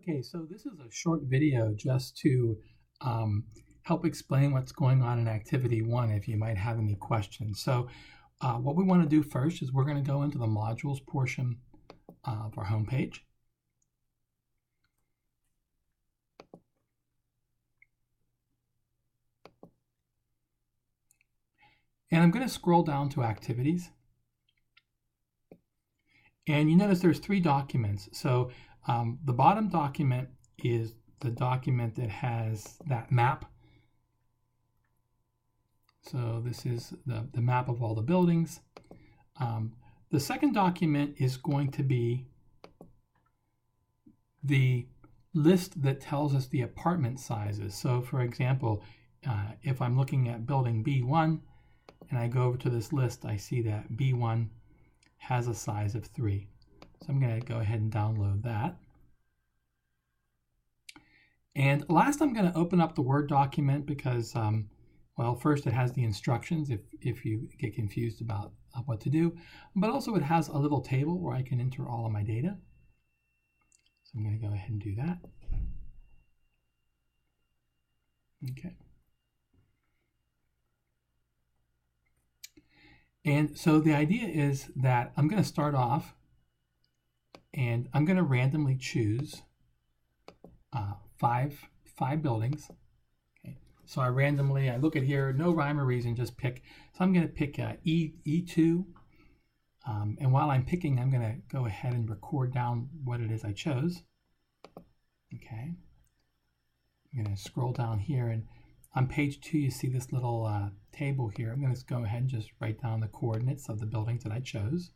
Okay, so this is a short video just to help explain what's going on in Activity 1 if you might have any questions. So what we want to do first is we're going to go into the modules portion of our homepage. And I'm going to scroll down to Activities. And you notice there's 3 documents. So the bottom document is the document that has that map. So this is the map of all the buildings. The second document is going to be the list that tells us the apartment sizes. So for example, if I'm looking at building B1 and I go over to this list, I see that B1 has a size of 3. So I'm going to go ahead and download that. And last, I'm going to open up the Word document because, well, first it has the instructions if you get confused about what to do, but also it has a little table where I can enter all of my data. So I'm going to go ahead and do that. Okay. And so the idea is that I'm going to start off and I'm going to randomly choose five buildings. Okay. So I look at here, no rhyme or reason, just pick. So I'm going to pick E2. And while I'm picking, I'm going to go ahead and record down what it is I chose. Okay. I'm going to scroll down here, and on page 2, you see this little table here. I'm going to go ahead and just write down the coordinates of the buildings that I chose.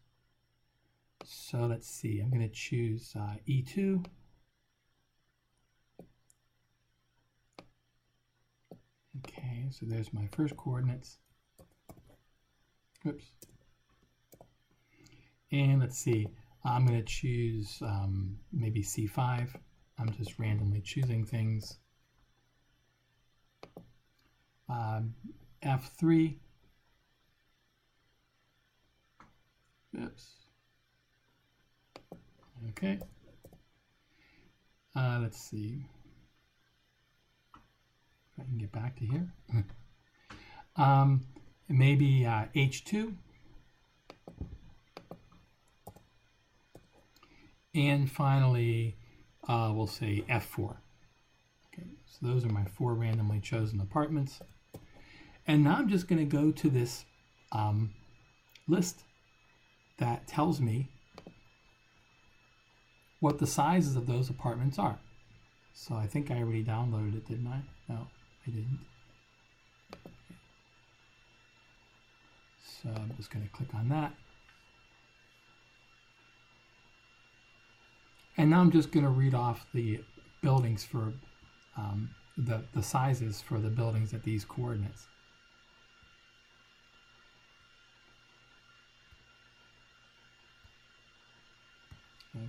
So let's see, I'm going to choose E2. Okay, so there's my first coordinates. Oops. And let's see, I'm going to choose maybe C5. I'm just randomly choosing things. F3. Oops. Okay. Let's see. If I can get back to here. Maybe H2. And finally, we'll say F4. Okay, so those are my 4 randomly chosen apartments. And now I'm just going to go to this list that tells me what the sizes of those apartments are. So I think I already downloaded it, didn't I? No, I didn't. So I'm just going to click on that. And now I'm just going to read off the buildings for the sizes for the buildings at these coordinates.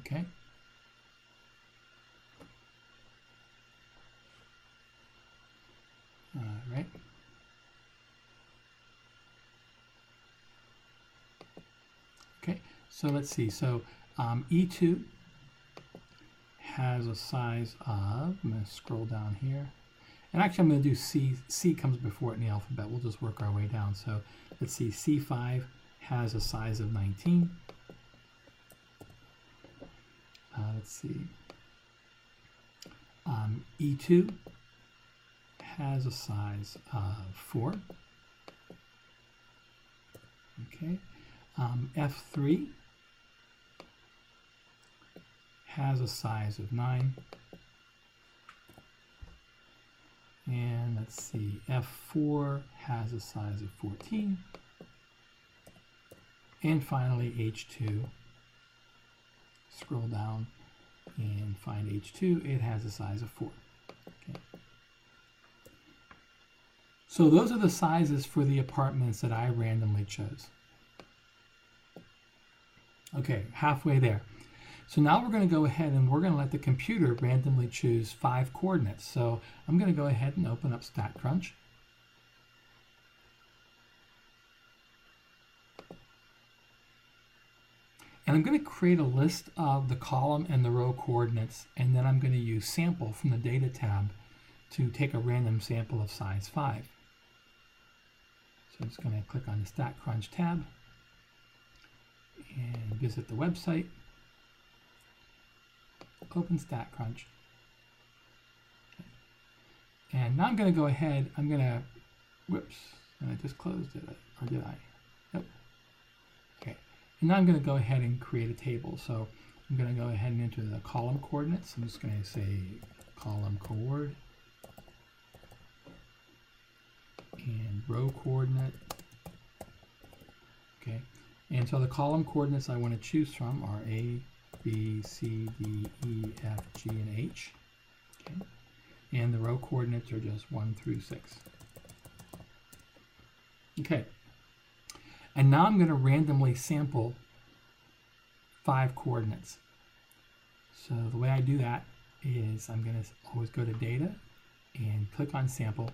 Okay. All right. Okay, so let's see. So E2 has a size of, I'm going to scroll down here. And actually I'm going to do C. C comes before it in the alphabet. We'll just work our way down. So let's see, C5 has a size of 19. Let's see. E2 has a size of 4. Okay. F3 has a size of 9. And let's see, F4 has a size of 14. And finally, H2. Scroll down and find H2. It has a size of 4. Okay. So those are the sizes for the apartments that I randomly chose. Okay, halfway there. So now we're going to go ahead and we're going to let the computer randomly choose 5 coordinates. So I'm going to go ahead and open up StatCrunch. And I'm going to create a list of the column and the row coordinates, and then I'm going to use sample from the data tab to take a random sample of size 5. So I'm just going to click on the StatCrunch tab and visit the website, open StatCrunch. And now I'm going to go ahead, I'm going to, whoops, and I just closed it, or did I? Nope. Okay, and now I'm going to go ahead and create a table. So I'm going to go ahead and enter the column coordinates. I'm just going to say column coord and row coordinate. Okay, and so the column coordinates I want to choose from are A, B, C, D, E, F, G, and H. Okay. And the row coordinates are just 1 through 6. Okay, and now I'm going to randomly sample 5 coordinates. So the way I do that is I'm going to always go to data and click on sample.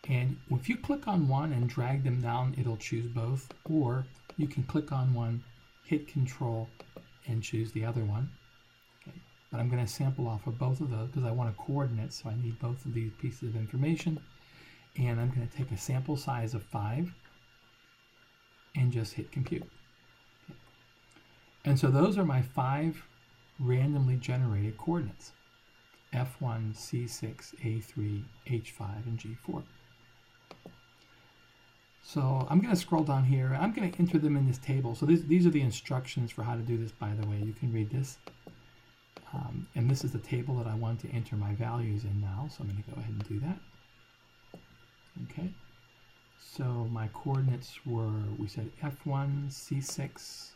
And if you click on one and drag them down, it'll choose both, or you can click on one, hit control, and choose the other one. Okay. But I'm going to sample off of both of those because I want a coordinate, so I need both of these pieces of information. And I'm going to take a sample size of 5 and just hit compute. Okay. And so those are my 5 randomly generated coordinates: F1, C6, A3, H5, and G4. So I'm going to scroll down here. I'm going to enter them in this table. So these are the instructions for how to do this, by the way. You can read this. And this is the table that I want to enter my values in now. So I'm going to go ahead and do that. Okay. So my coordinates were, we said F1, C6,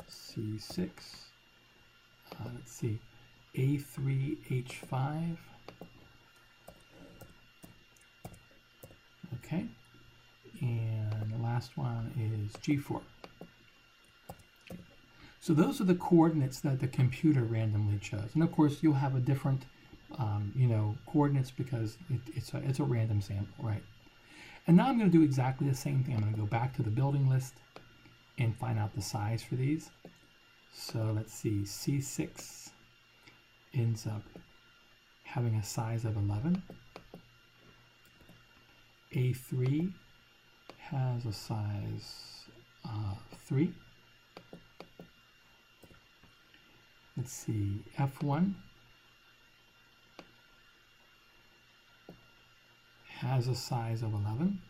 C6, let's see, A3, H5, okay, and the last one is G4. So those are the coordinates that the computer randomly chose. And of course, you'll have a different, coordinates because it's a random sample, right? And now I'm going to do exactly the same thing. I'm going to go back to the building list and find out the size for these. So let's see, C6 ends up having a size of 11. A3 has a size 3. Let's see, F1 has a size of 11.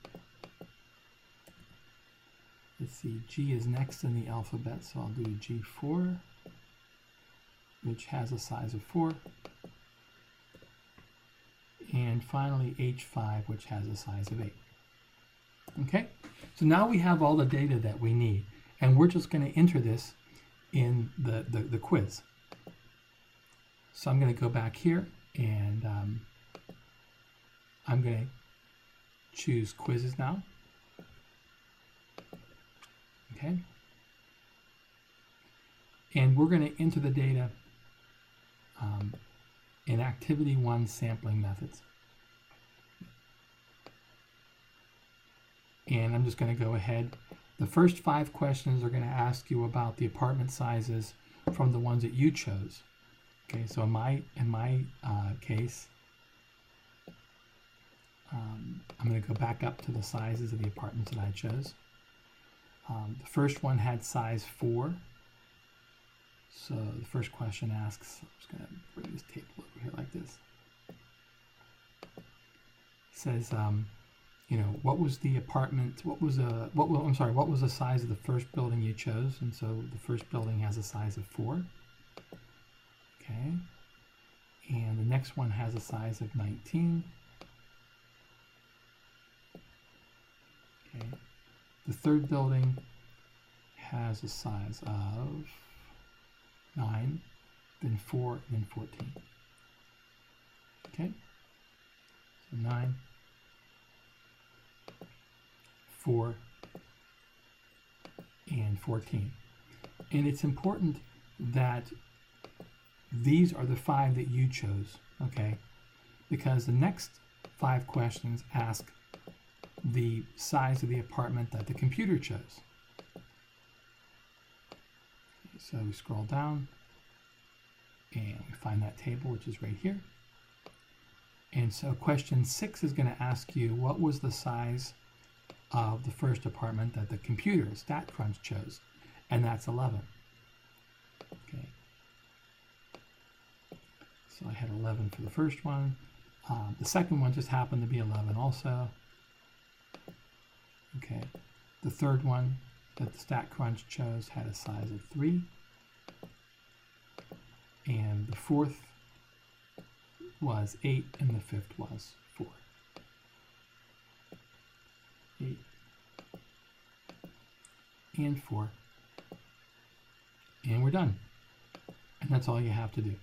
Let's see, G is next in the alphabet, so I'll do G4, which has a size of 4. And finally, H5, which has a size of 8. Okay, so now we have all the data that we need, and we're just going to enter this in the quiz. So I'm going to go back here, and I'm going to choose quizzes now. Okay. And we're going to enter the data in Activity 1 sampling methods. And I'm just going to go ahead. The first 5 questions are going to ask you about the apartment sizes from the ones that you chose. Okay, so in my case, I'm going to go back up to the sizes of the apartments that I chose. The first one had size 4. So the first question asks, I'm just going to bring this table over here like this. It says, what was the apartment? What was the size of the first building you chose? And so the first building has a size of 4. Okay. And the next one has a size of 19. Okay. The third building has a size of 9, then 4, then 14. Okay. So 9, 4, and 14. And it's important that these are the 5 that you chose, okay? because the next 5 questions ask the size of the apartment that the computer chose. So we scroll down and we find that table, which is right here. And so question 6 is going to ask you what was the size of the first apartment that the computer, StatCrunch, chose, and that's 11. Okay. So I had 11 for the first one. The second one just happened to be 11 also. Okay. The third one that the StatCrunch chose had a size of 3. And the fourth was 8, and the fifth was 4. 8 and 4. And we're done. And that's all you have to do.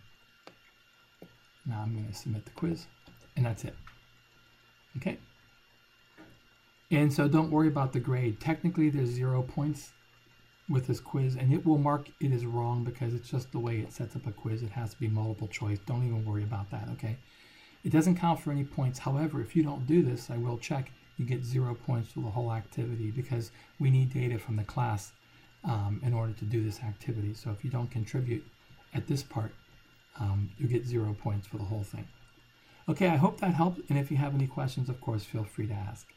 Now I'm going to submit the quiz, and that's it. Okay? And so don't worry about the grade. Technically, there's 0 points with this quiz, and it will mark it as wrong because it's just the way it sets up a quiz. It has to be multiple choice. Don't even worry about that, okay? It doesn't count for any points. However, if you don't do this, I will check. You get 0 points for the whole activity because we need data from the class in order to do this activity. So if you don't contribute at this part, you get 0 points for the whole thing. Okay, I hope that helped. And if you have any questions, of course, feel free to ask.